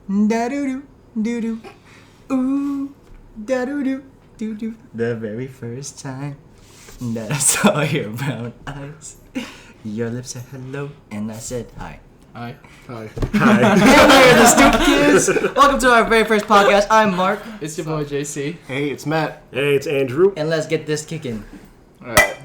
Da doo doo doo doo. Ooh, da doo doo doo doo. The very first time that I saw your brown eyes, your lips said hello, and I said hi. Hi. Hi. And we're the Stoop Kids. Welcome to our very first podcast. I'm Mark. It's your boy JC. Hey, it's Matt. Hey, it's Andrew. And let's get this kicking. Alright.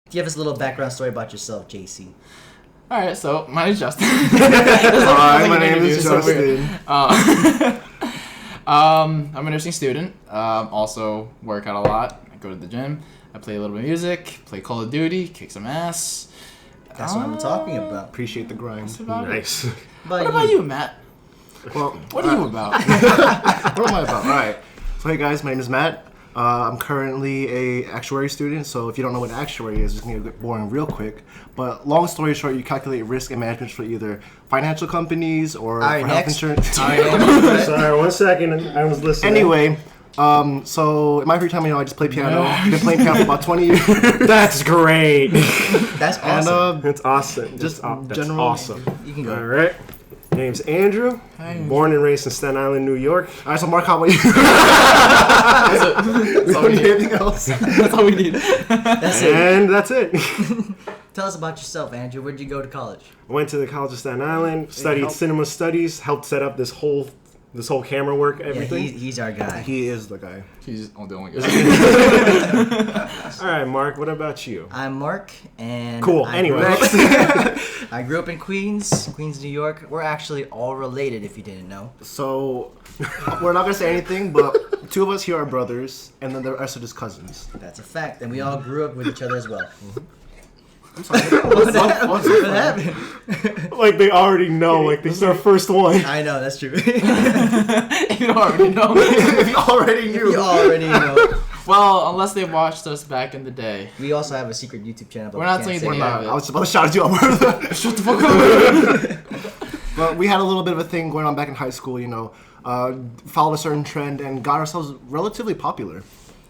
Give us a little background story about yourself, JC. Alright, so my name's Justin. Hi, my name is Justin. I'm a nursing student. Also work out a lot. I go to the gym. I play a little bit of music. Play Call of Duty. Kick some ass. That's what I'm talking about. Appreciate the grind. That's about it. Nice. What about you, Matt? Well, What are you about? what am I about? All right. So, hey guys, my name is Matt. I'm currently a actuary student, so if you don't know what actuary is, it's going to get boring real quick. But long story short, you calculate risk and management for either financial companies or All right, for health next. insurance. Sorry, 1 second. I was listening. Anyway, so in my free time, I just play piano. I've been playing piano for about 20 years. That's great. That's awesome. And That's awesome. Just That's general- awesome. You can go. All right. Name's Andrew. Born and raised in Staten Island, New York. all right, so Mark, how about you? That's all we need. Anything else? That's all we need. That's it. And that's it. Tell us about yourself, Andrew. Where'd you go to college? I went to the College of Staten Island, studied cinema studies, helped set up this whole camera work, everything. Yeah, he's our guy. He is the guy. He's the only guy. All right, Mark. What about you? I'm Mark, and Cool. I Anyway. I grew up in Queens, New York. We're actually all related, if you didn't know. So, we're not gonna say anything, but two of us here are brothers, and then the rest are just cousins. That's a fact, and we all grew up with each other as well. I'm sorry. What What's happened? Like they already know. Like this is our first one. I know, that's true. You already know. if you already knew. You already know. Well, unless they watched us back in the day. We also have a secret YouTube channel, but We're we not can't saying say the it. name of it. I was about to shout at you out. Shut the fuck up. But we had a little bit of a thing going on back in high school, you know. Followed a certain trend and got ourselves relatively popular.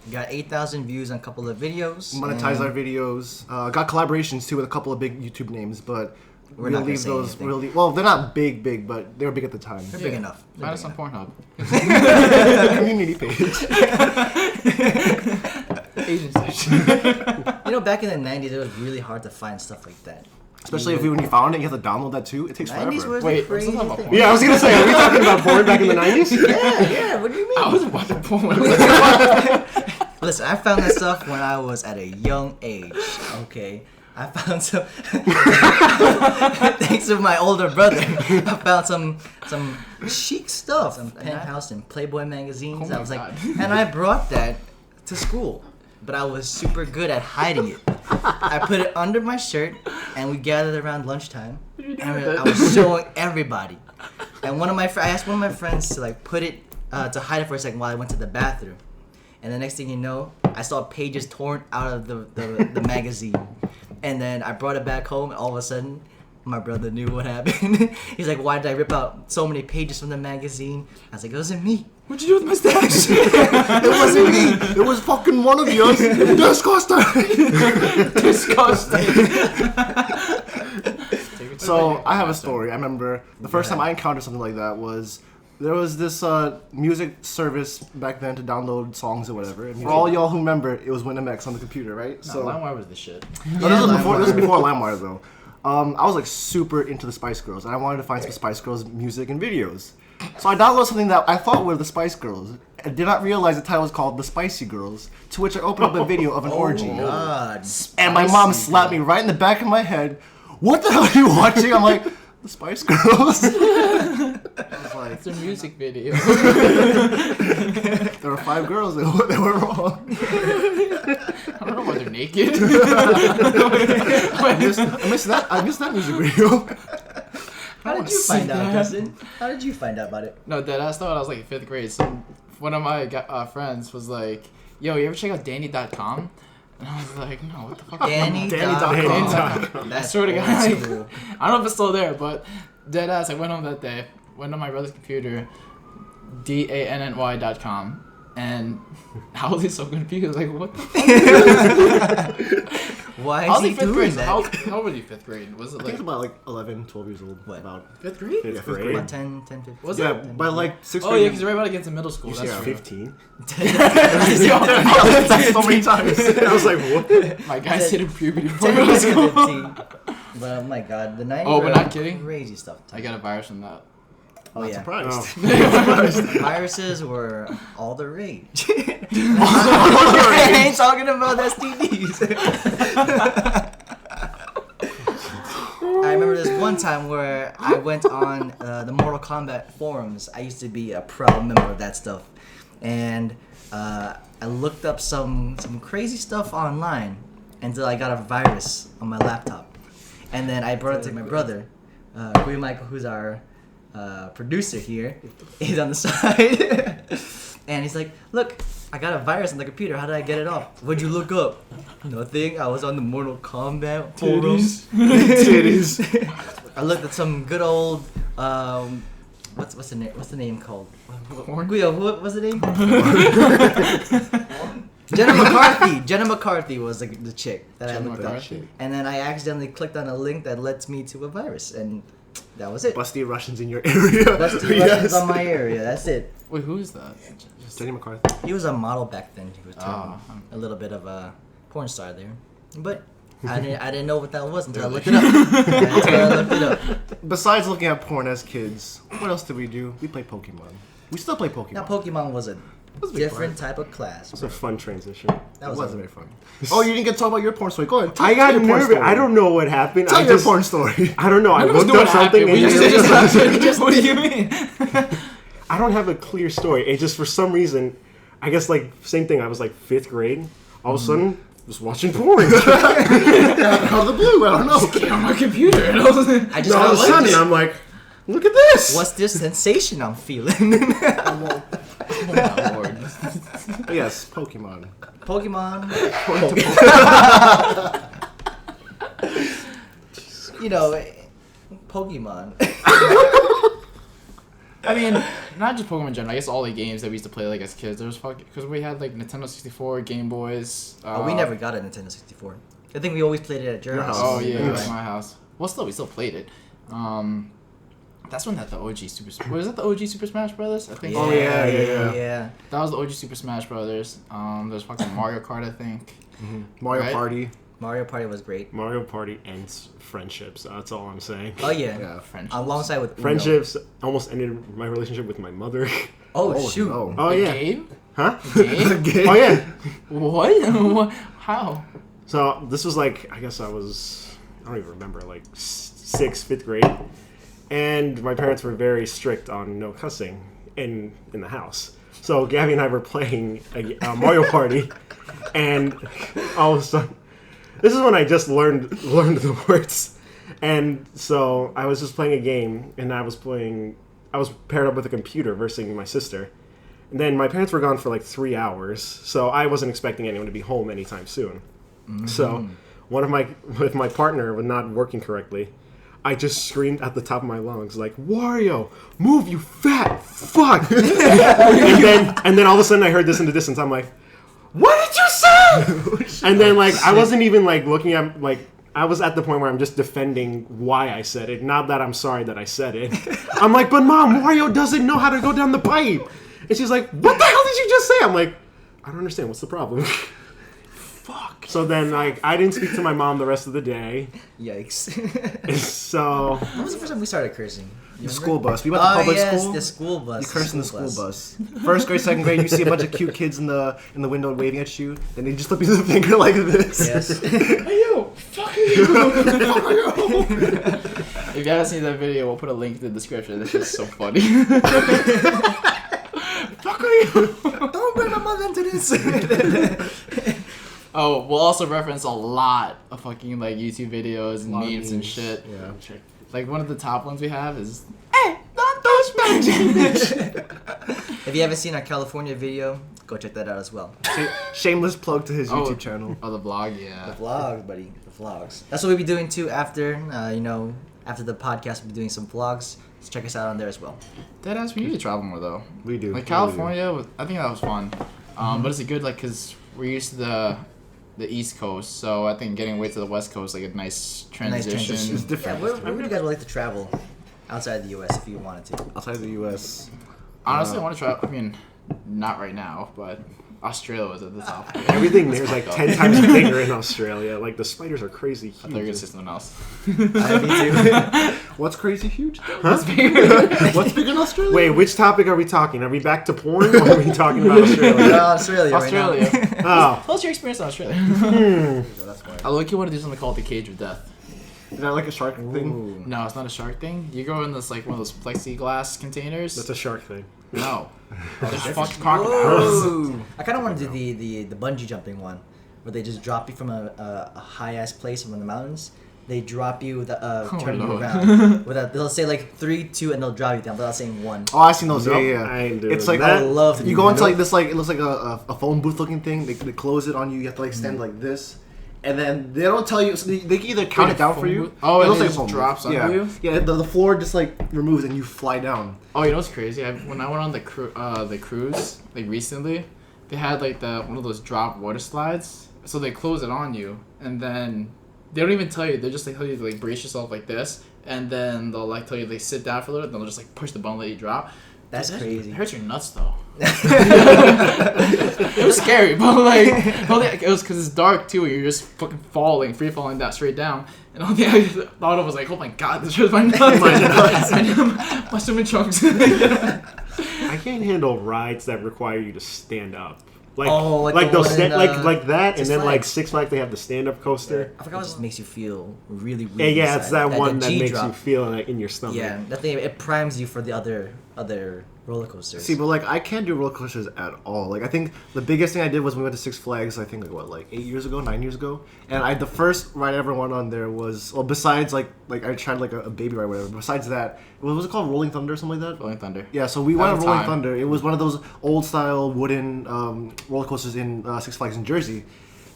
We got 8,000 views on a couple of videos. Monetized our videos. Got collaborations too with a couple of big YouTube names, but We're not we'll gonna leave say those anything. really. Well, they're not big, but they were big at the time. They're big enough. Find us on Pornhub. Community page. Asian section. You know, back in the 90s, it was really hard to find stuff like that. Especially when you found it, you have to download that too. It takes 90s forever. was Wait, the crazy let's not talk about thing. porn. Yeah, I was gonna say. Are we talking about porn back in the 90s? Yeah, what do you mean? I was watching porn. Listen, I found that stuff when I was at a young age, okay? I found some, thanks to my older brother, I found some chic stuff, some Penthouse and Playboy magazines. Oh my I was like, God. and I brought that to school, but I was super good at hiding it. I put it under my shirt, and we gathered around lunchtime, and I was showing everybody. And I asked one of my friends to like put it, to hide it for a second while I went to the bathroom. And the next thing you know, I saw pages torn out of the magazine. And then I brought it back home, and all of a sudden, my brother knew what happened. He's like, why did I rip out so many pages from the magazine? I was like, it wasn't me. What'd you do with my stash? It wasn't me. It was fucking one of you. Disgusting. Disgusting. So I have a story. I remember the first time I encountered something like that was there was this music service back then to download songs or whatever. And for all y'all who remember, it was WinMX on the computer, right? No, LimeWire was the shit. No, this was before LimeWire though. I was like super into the Spice Girls, and I wanted to find some Spice Girls music and videos. So I downloaded something that I thought were the Spice Girls. I did not realize the title was called The Spicy Girls, to which I opened up a video of an orgy. God. And my mom slapped me right in the back of my head. What the hell are you watching? I'm like, the Spice Girls. I was like, It's a music video. there were 5 girls. They were wrong. I don't know why they're naked. I missed that music video. How did you find out, Justin? How did you find out about it? No, I thought I was like in 5th grade. So one of my friends was like, yo, you ever check out Danny.com? And I was like, no, what the fuck? Danny.com. Danny.com. I swear to God, old like, school. I don't know if it's still there, but dead ass. I went home that day, went on my brother's computer, DANNY.com, and I was so confused. Like, what the fuck? Why How is he fifth doing grade? that? How old were you fifth grade? Was it I think like it's about like 11, 12 years old. What? About fifth grade? Fifth fifth grade. About 10, 15. Was yeah, it? by like 6th Oh grade. yeah, because you're right about to get into middle school. You That's said true. 15. That's so many times. I was like, what? My guys hit a puberty before 10 middle to school. 15. But oh my god, the 90s Oh, but were not kidding? crazy stuff. I got a virus from that. Oh Not yeah. surprised. Viruses were all the rage. I ain't talking about STDs. I remember this one time where I went on the Mortal Kombat forums. I used to be a proud member of that stuff, and I looked up some crazy stuff online until I got a virus on my laptop, and then I brought it to my brother, Guy Michael, who's our producer here. He's on the side, and he's like, "Look, I got a virus on the computer. How did I get it off? What'd you look up?" Nothing. I was on the Mortal Kombat forums. Titties. I looked at some good old what's the name? What's the name called? Guido, what was the name? Jenna McCarthy. Jenna McCarthy was the chick that I Jenna looked McCarthy? up, and then I accidentally clicked on a link that led me to a virus, and that was it. Busty Russians in your area. That's the Russians on my area. That's it. Wait, who is that? Jenny McCarthy. He was a model back then. He was Oh. a little bit of a porn star there, but I didn't know what that was until I looked it up. Besides looking at porn as kids, what else did we do? We played Pokemon. We still play Pokemon. Now Pokemon was a was a big different type of class. It's a fun transition. That It was was very fun. Oh, you didn't get to talk about your porn story. Go ahead. I got tell your porn nervous. story. I don't know what happened. Tell I your just, porn story. I don't know. I None of us looked knew up what something happened. and We just happened. What do you mean? I don't have a clear story. It just for some reason, I guess like same thing. I was like 5th grade. All of a sudden, just watching porn. Out of the blue. I don't know. Get on my computer. And all of I just all of a got sudden, like, I'm like, look at this. what's this sensation I'm feeling? Oh my lord. Yes, Pokemon. Pokemon. You know, Pokemon. I mean, not just Pokemon in general. I guess all the games that we used to play like as kids. There was because we had like Nintendo 64, Game Boys. We never got a Nintendo 64. I think we always played it at your Your house. house. Oh yeah, Yeah. it was my house. Well, still we still played it. That's when that the OG Super. Was that the OG Super Smash Brothers? I think. Oh, yeah. Yeah. That was the OG Super Smash Brothers. There's fucking Mario Kart, I think. Mario Right? Party. Mario Party was great. Mario Party ends friendships. That's all I'm saying. Oh yeah. Yeah. Friendship. Alongside with Uno. Friendships almost ended my relationship with my mother. Oh, Oh, shoot. no. Oh A yeah. game? Huh? Game? Oh yeah. What? What? How? So this was like I guess I don't even remember, like 6th, 5th grade, and my parents were very strict on no cussing in the house. So Gabby and I were playing a Mario Party, and all of a sudden, this is when I just learned the words, and so I was just playing a game, and I was paired up with a computer versing my sister. And then my parents were gone for like 3 hours, so I wasn't expecting anyone to be home anytime soon. So, if my partner was not working correctly, I just screamed at the top of my lungs like, "Wario, move, you fat fuck!" and then all of a sudden I heard this in the distance. I'm like, "What did you say?" And then like I wasn't even like looking at like. I was at the point where I'm just defending why I said it, not that I'm sorry that I said it. I'm like, "But Mom, Wario doesn't know how to go down the pipe." And she's like, "What the hell did you just say?" I'm like, "I don't understand. What's the problem?" Fuck. So then, like, I didn't speak to my mom the rest of the day. Yikes. So When was the first time we started cursing? You The remember? school bus. We went to public yes, school. the school bus. You curse in the school bus. 1st grade, 2nd grade, you see a bunch of cute kids in the window waving at you, then they just flip you the finger like this. Yes. Hey yo, fuck you. If you haven't seen that video, we'll put a link in the description. This is so funny. Fuck you. Don't bring my mother into this. Oh, we'll also reference a lot of fucking like YouTube videos and memes and shit. Yeah. Like one of the top ones we have is, "Hey, don't touch me." If you haven't seen our California video, go check that out as well. Shameless plug to his YouTube channel. Oh, the vlog, yeah. The vlogs, buddy. The vlogs. That's what we'll be doing too after, after the podcast, we'll be doing some vlogs. So check us out on there as well. Deadass, we need to travel more though. We do. Like California, I think that was fun. But it's good, like, because we're used to the East Coast, so I think getting away to the West Coast, like a nice transition. It's different. Yeah, where would you guys like to travel outside the U.S. if you wanted to? Outside of the U.S. Honestly, I want to try. I mean, not right now, but Australia was at the top. Everything there's like 10 times bigger in Australia. Like the spiders are crazy huge. I thought you were gonna say something else. Me too. What's crazy huge? What's bigger? What's big in Australia? Wait, which topic are we talking? Are we back to porn or are we talking about Australia? Australia. Australia. Right now. Oh, What's your experience in Australia? That's why. I look, you want to do something called the Cage of Death. Is that like a shark thing? Ooh. No, it's not a shark thing. You go in this like one of those plexiglass containers. that's a shark thing. No. There's fucking crocodiles. Whoa. I kind of want to do the bungee jumping one, where they just drop you from a high ass place from the mountains. They drop you, turn you Lord. around. They'll say like 3, 2, and they'll drop you down without saying 1. Oh, I seen those. Nope, Yeah. I ain't doing It's like that. I love to you do go that. into like this, like it looks like a phone booth looking thing. They close it on you. You have to like stand like this, and then they don't tell you. So they can either count Wait, it down phone for you. booth? Oh, it and looks it like a just phone booth. drops on yeah. you? Yeah, the floor just like removes and you fly down. Oh, you know what's crazy? When I went on the cruise, like recently, they had like one of those drop water slides. So they close it on you, and then they don't even tell you. They just like tell you to like brace yourself like this, and then they'll like tell you like sit down for a little bit. Then they'll just like push the button and let you drop. That's Dude, crazy. It hurts your nuts though. It was scary, but like it was because it's dark too. You're just fucking free falling down straight down. And all I thought of was like, oh my god, this hurts my nuts. My swimming trunks. I can't handle rides that require you to stand up. Like, Oh, like the those one in, like that, and Six then like Flags. Six Flags, they have the stand-up coaster. I forgot what just makes you feel really Yeah, weird. yeah, it's that one that makes G-drop. you feel like in your stomach. Yeah, that thing, it primes you for the other roller coasters. See, but like I can't do roller coasters at all. Like I think the biggest thing I did was we went to Six Flags. I think like 8 years ago, 9 years ago, and the first ride I ever went on there was besides like I tried like a baby ride or whatever. Besides that, what was it called? Rolling Thunder or something like that. Rolling Thunder. Yeah, so we went At on the Rolling time. Thunder. It was one of those old style wooden roller coasters in Six Flags in Jersey.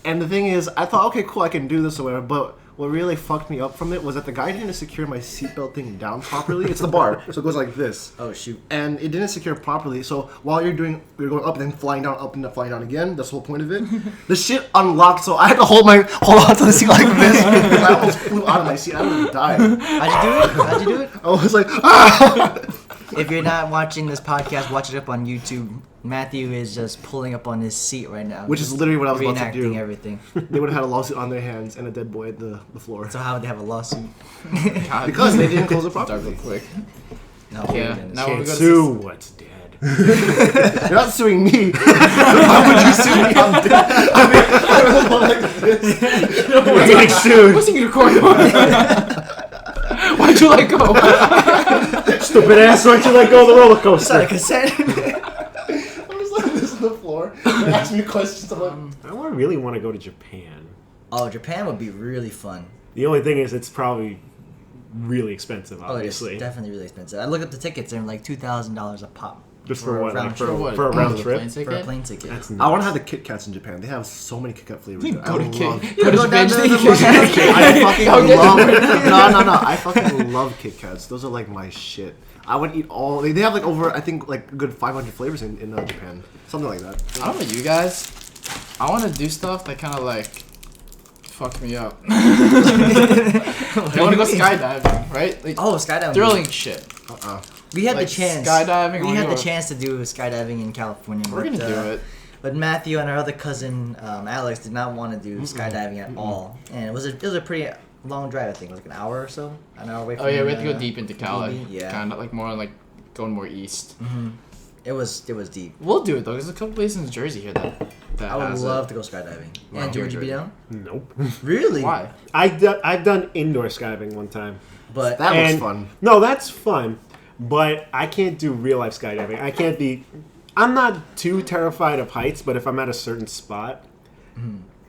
And the thing is, I thought, okay, cool, I can do this or whatever. But what really fucked me up from it was that the guy didn't secure my seatbelt thing down properly. It's the bar, so it goes like this. Oh shoot. And it didn't secure properly. So while you're going up and then flying down, up and then flying down again. That's the whole point of it. The shit unlocked, so I had to hold on to the seat like this. Because I almost flew out of my seat. I would have died. How'd you do it? I was like, ah! If you're not watching this podcast, watch it up on YouTube. Matthew is just pulling up on his seat right now. Which is literally what I was about to reenacting do. everything. They would have had a lawsuit on their hands and a dead boy at the floor. So how would they have a lawsuit? God, Because they didn't close it dark properly. real quick. No, Yeah. goodness. Now when we Can't go to sue what's dead. You're not suing me. Why would you sue me? I'm dead. I mean, I was like this. We're getting sued. What's he recording? Why'd you let go? Stupid ass, why'd you let go of the roller It's not a coaster? consent. I'm just like this on the floor. They ask me questions. I'm like, I really want to go to Japan. Oh, Japan would be really fun. The only thing is, it's probably really expensive, Oh, it's obviously. definitely really expensive. I looked up the tickets; they're like $2,000 a pop. Just for what? round Like trip. for a round The trip? plane For a ticket? plane ticket. That's I want to have the Kit Kats in Japan. They have so many Kit Kat flavors. You there. go to I Kit. love. You go to Go down Japan to to the eat Kit Kats. I fucking Go get love. No. I fucking love Kit Kats. Those are like my shit. I would eat all. They have like over, I think, like a good 500 flavors in Japan. Something like that. I don't know you guys. I want to do stuff that kind of like fuck me up. I want to go skydiving, right? Like, Oh, skydiving. thrilling shit. We had Like the chance. skydiving, We I had wanna the go- chance to do skydiving in California. We're gonna do it. But Matthew and our other cousin Alex did not want to do skydiving at all, and it was a pretty long drive. I think it was like an hour or so, an hour away from. Oh yeah, we have to go deep into Cali. DB, yeah. Kind of like more like going more east. It was deep. We'll do it though. There's a couple places in Jersey here that I would has love it. to go skydiving. Around Andrew, here, would you be Jersey. down? Nope. Really? Why? I've done indoor skydiving one time. But That looks And- fun. No, that's fun, but I can't do real life skydiving. I can't be. I'm not too terrified of heights, but if I'm at a certain spot,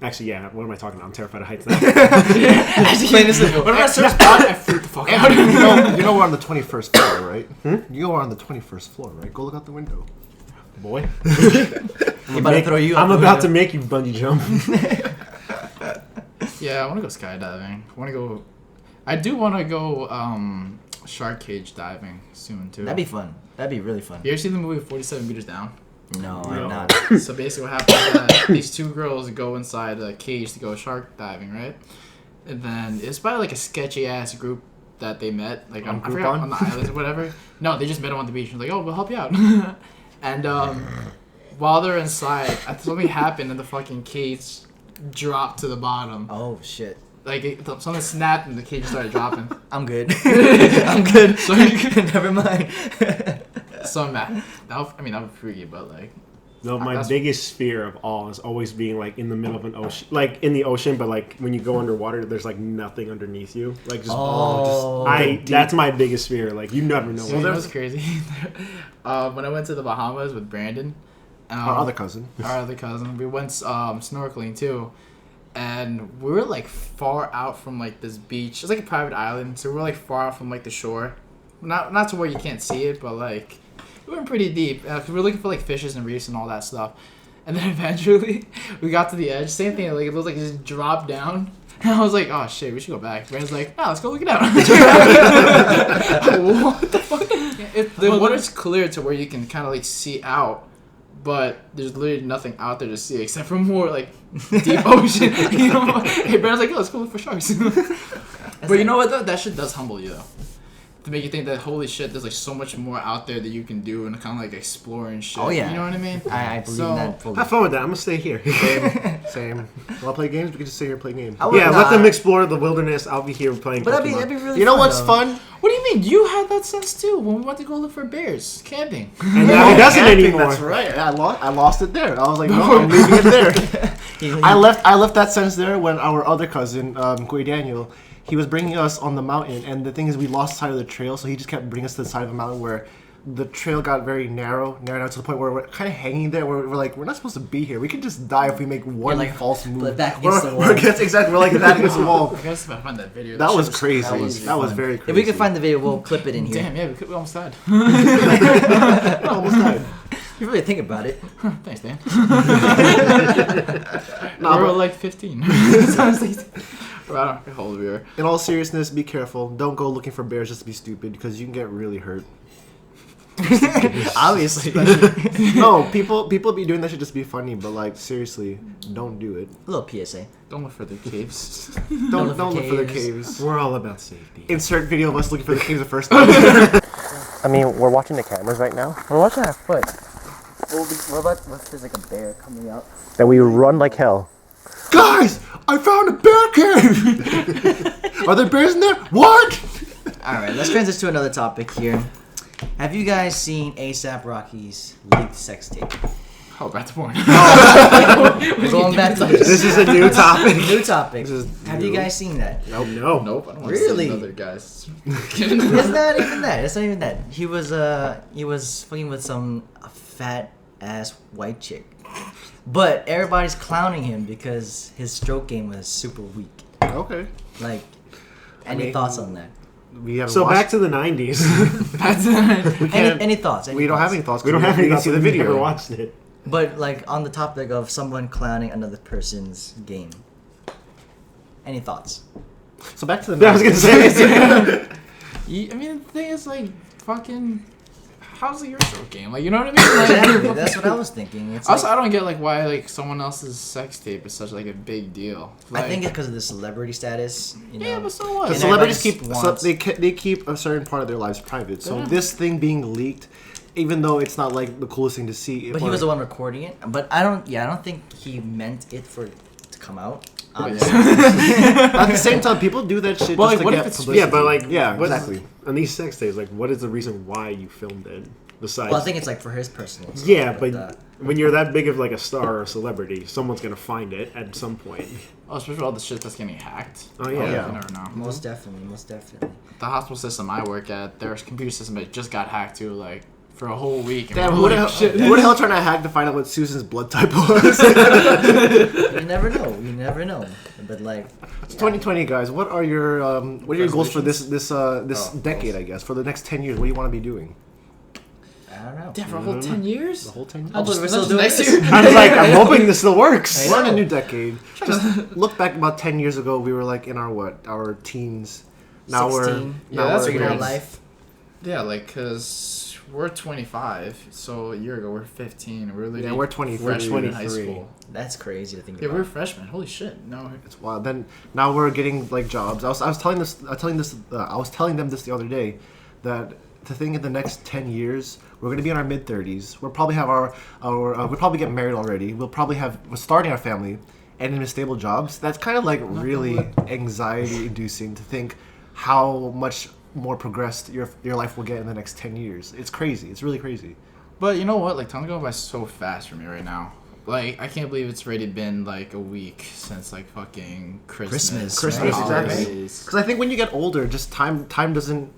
actually, yeah. What am I talking about? I'm terrified of heights now. plain and simple. When I'm at a certain spot, I freak the fuck out. You know we're on the 21st floor, right? You know we're on the 21st floor, right? Go look out the window. boy. He about to throw you. I'm about to make you bungee jump. Yeah, I want to go skydiving. I do want to go shark cage diving soon too. That'd be fun. That'd be really fun. You ever seen the movie 47 Meters Down? No, No. I'm not. So basically what happens is that these two girls go inside a cage to go shark diving, right? And then it's by like a sketchy ass group that they met, like I forgot, on the islands or whatever. No, they just met them on the beach and like, oh, we'll help you out. And while they're inside, something happened and the fucking cage dropped to the bottom. Oh shit. Like something snapped and the cage started dropping. I'm good. I'm good. So Never mind. So that was freaky, but like. No, my biggest fear of all is always being like in the middle of an ocean, like in the ocean, but like when you go underwater, there's like nothing underneath you, like just that's my biggest fear. Like you never know. Well, that was crazy. When I went to the Bahamas with Brandon, Our other cousin, we went snorkeling too, and we were like far out from like this beach. It's like a private island, so we were like far out from like the shore, not to where you can't see it, but like. We went pretty deep because we were looking for like fishes and reefs and all that stuff, and then eventually we got to the edge. Same thing, like it was like just dropped down, and I was like, "Oh shit, we should go back." Brandon's like, "No, let's go look it out." What the fuck? The water's clear to where you can kind of like see out, but there's literally nothing out there to see except for more like deep ocean. You know? Hey, Brandon's like, "Yo, let's go look for sharks." But you know what though? That shit does humble you though. To make you think that holy shit, there's like so much more out there that you can do and kind of like explore and shit. Oh yeah, you know what I mean? I believe in that fully. Have fun with that. I'm gonna stay here. same. Want to play games? We can just sit here and play games. Let them explore the wilderness. I'll be here playing. But Pokemon. that'd be really. You know fun, what's though. fun? What do you mean? You had that sense too when we went to go look for bears camping. And now he doesn't anymore. That's right. I lost it there. I was like, no, I'm leaving it there. I left that sense there when our other cousin, Guy Daniel, he was bringing us on the mountain, and the thing is, we lost sight of the trail, so he just kept bringing us to the side of the mountain where the trail got very narrow to the point where we're kind of hanging there. Where we're like, we're not supposed to be here. We could just die if we make one false move. Back against the wall. Exactly. We're like that against the wall. I guess if I find that video. That was crazy. That was fun. very crazy. If we can find the video, we'll clip it in here. Damn, yeah, we almost died. Almost died. You really think about it. Thanks, Dan. No, we were but- like 15. How old we were. In all seriousness, be careful. Don't go looking for bears just to be stupid, because you can get really hurt. Obviously. No, people be doing that shit just to be funny, but like seriously, don't do it. A little PSA. Don't look for the caves. Don't look for the caves. We're all about safety. Insert video of us looking for the caves the first time. I mean, we're watching the cameras right now. We're watching our foot. What about if there's like a bear coming up? Then we run like hell. Guys, I found a bear cave. Are there bears in there? What? All right, let's transition to another topic here. Have you guys seen A$AP Rocky's leaked sex tape? Oh, back to porn. We're going back to this. This is a new topic. New topic. This is Have new. you guys seen that? No. Nope, I don't want Really? to see another guys. It's not even that. It's not even that. He was fucking with some fat ass white chick, but everybody's clowning him because his stroke game was super weak. Okay. Like, any thoughts on that? We haven't So watched. back to the 90s. Any thoughts? We don't have any thoughts. we don't have any. to see the video. Never watched it. But like on the topic of someone clowning another person's game. Any thoughts? So back to the. I was gonna say. I mean, the thing is, like, fucking. How's your stroke game? Like, you know what I mean? Like, Exactly. That's what I was thinking. It's Also, like, I don't get like why like someone else's sex tape is such like a big deal. Like, I think it's because of the celebrity status. You know? yeah, but so what? The And celebrities everybody keep wants- they keep a certain part of their lives private. So Yeah. this thing being leaked, even though it's not like the coolest thing to see. But he was the one recording it. But I don't think he meant it for it to come out. Oh, Obviously. At the same time, people do that shit Well, just like, to what get if it's- publicity. Yeah, but like, yeah, what's- exactly. On these sex tapes, like, what is the reason why you filmed it? Besides, Well, I think it's like for his personal. stuff, yeah, but when you're that big of like a star or a celebrity, someone's gonna find it at some point. Oh, especially all the shit that's getting hacked. Oh, yeah. You never know. most definitely. The hospital system I work at, their computer system that just got hacked too, like for a whole week. And Damn, we're who the like, hell? shit. Who the hell trying to hack to find out what Susan's blood type was? You never know. But like, It's 2020, guys. What are your goals for this Oh, decade? I guess for the next 10 years. What do you want to be doing? don't know. Yeah, for a whole 10 years? The whole 10 years. Hopefully we're Just still doing next this. year. I was like, I'm hoping this still works. I We're in a know. new decade. Just look back about 10 years ago. We were like in our teens. Now 16. Yeah, that's figuring out great. life. Yeah, like, because we're 25, so a year ago we're 15. We're literally we're 23. freshmen in high 23. school. That's crazy to think Yeah, about. we're freshmen. Holy shit. No. It's wild. Then now we're getting like jobs. I was telling them this the other day, that to think in the next 10 years we're gonna be in our mid 30s. We'll probably have we'll probably get married already. We're starting our family and in stable jobs. That's kind of like really anxiety inducing to think how much more progressed your life will get in the next 10 years. It's crazy. It's really crazy. But you know what? Like, time's going by so fast for me right now. Like, I can't believe it's already been like a week since like fucking Christmas. Christmas, holidays. exactly. Because I think when you get older, just time doesn't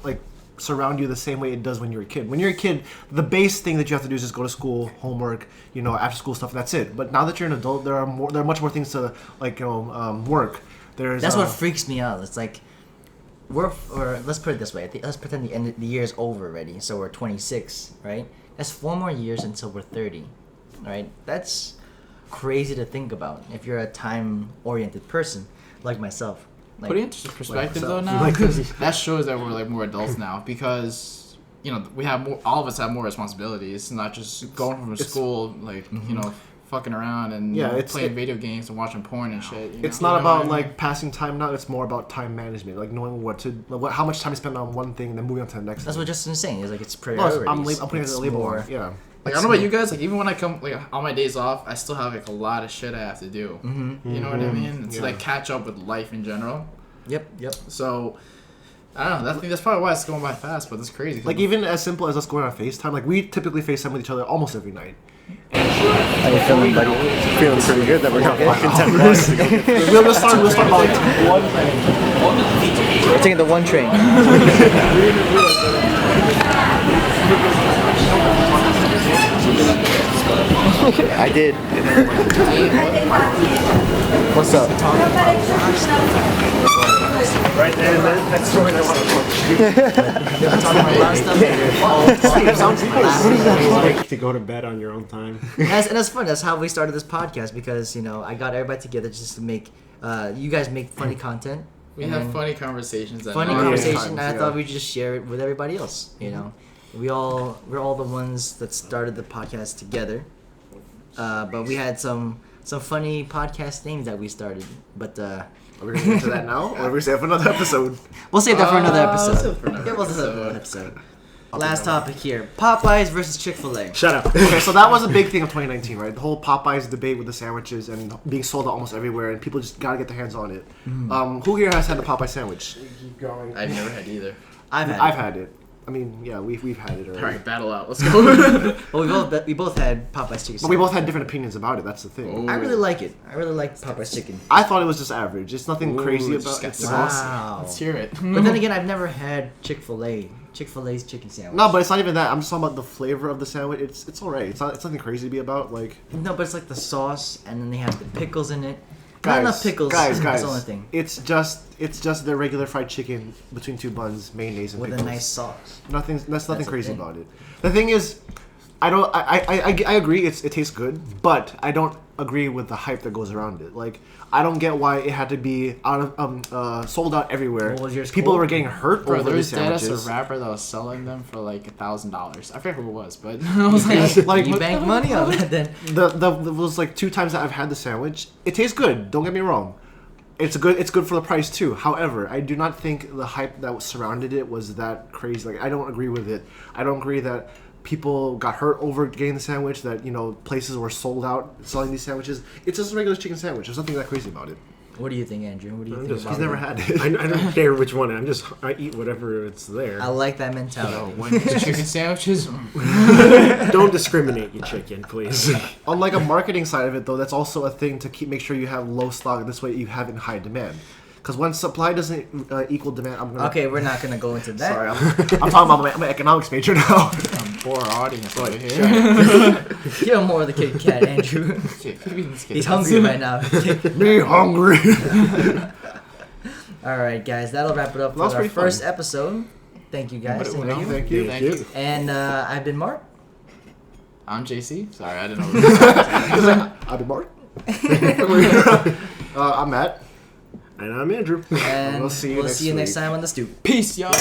like surround you the same way it does when you're a kid. When you're a kid, the base thing that you have to do is just go to school, homework, after school stuff, and that's it. But now that you're an adult, there are much more things to work. That's what freaks me out. It's like let's put it this way. Let's pretend the year is over already. So we're 26, right? That's 4 more years until we're 30, right? That's crazy to think about if you're a time-oriented person like myself. Like, Putting it into perspective though myself. now, that shows that we're like more adults now because we have more. All of us have more responsibilities, not just going from school like fucking around and playing video games and watching porn and shit. It's not about like passing time now. It's more about time management, like knowing how much time to spend on one thing and then moving on to the next. That's thing. what Justin's saying. Is like it's Well, priorities. I'm putting it as a label on it. Yeah. Like, I don't know about you guys, like, even when I come, like, on my days off, I still have, like, a lot of shit I have to do. Mm-hmm. You know what I mean? It's, Yeah. like, catch up with life in general. Yep. So, I don't know. That's probably why it's going by fast, but it's crazy. Like, even as simple as us going on FaceTime, like, we typically FaceTime with each other almost every night. How you feeling, buddy? Feeling pretty good that we're not walking 10 blocks to go get We'll start about one. We're taking the one train. I did. What's up? Right there, that's the way I want to go to bed on your own time. And that's fun. That's how we started this podcast because I got everybody together just to make you guys make funny content. We and have then funny conversations. funny night. conversation. And I yeah. thought we'd just share it with everybody else. We're all the ones that started the podcast together. But we had some funny podcast names that we started. But Are we going to get into that now? Or are we save for another episode? we'll save that for another episode. save it for another We'll save it for another episode. Last topic here: Popeyes versus Chick-fil-A. Shut up. Okay, so that was a big thing of 2019, right? The whole Popeyes debate with the sandwiches and being sold out almost everywhere, and people just gotta get their hands on it. Who here has had the Popeye sandwich? Keep going. I've never had either. I've had it. I mean, yeah, we've had it already. Alright, battle out. Let's go. Well, we both had Popeyes chicken. But we both had different opinions about it. That's the thing. I really like it. I really like Popeyes chicken. I thought it was just average. It's nothing crazy it's just about got it. sauce. Wow. Let's hear it. But then again, I've never had Chick-fil-A. Chick-fil-A's chicken sandwich. No, but it's not even that. I'm just talking about the flavor of the sandwich. It's alright. It's nothing crazy to be about. Like, No, but it's like the sauce, and then they have the pickles in it. guys, Not enough pickles. guys. That's the only thing. It's just their regular fried chicken between two buns, mayonnaise, and With pickles. a nice sauce. That's nothing That's the crazy thing. about it. The thing is, I agree it tastes good, but I don't agree with the hype that goes around it. Like, I don't get why it had to be out of sold out everywhere. What was yours People called? were getting hurt Bro, over there the was dead as a sandwiches. rapper that was selling them for like $1,000. I forget who it was, but I was like, Like, You what bank money on that then. the was like 2 times that I've had the sandwich. It tastes good. Don't get me wrong. It's good for the price too. However, I do not think the hype that surrounded it was that crazy. Like, I don't agree with it. I don't agree that people got hurt over getting the sandwich. That places were sold out selling these sandwiches. It's just a regular chicken sandwich. There's nothing that crazy about it. What do you think, Andrew? What do you think just- about He's never it? had it. I don't care which one. I eat whatever it's there. I like that mentality. when it's chicken sandwiches. Don't discriminate, you chicken, please. On like a marketing side of it, though, that's also a thing to make sure you have low stock. This way, you have in high demand. Because when supply doesn't equal demand, I'm gonna. Okay, we're not gonna go into that. Sorry, I'm talking about my economics major now. Poor audience over here. Give him more of the Kit Kat, Andrew. Shit, keep eating this kid. He's hungry right now. Me hungry. All right, guys, that'll wrap it up for was our pretty fun. first episode. Thank you guys. But- Thank you. Thank you. Thank you. And I've been Mark. I'm JC. Sorry, I didn't know. What I'll be Mark. I'm Matt. And I'm Andrew. And We'll see you next next week. time on the Stoop. Peace, y'all.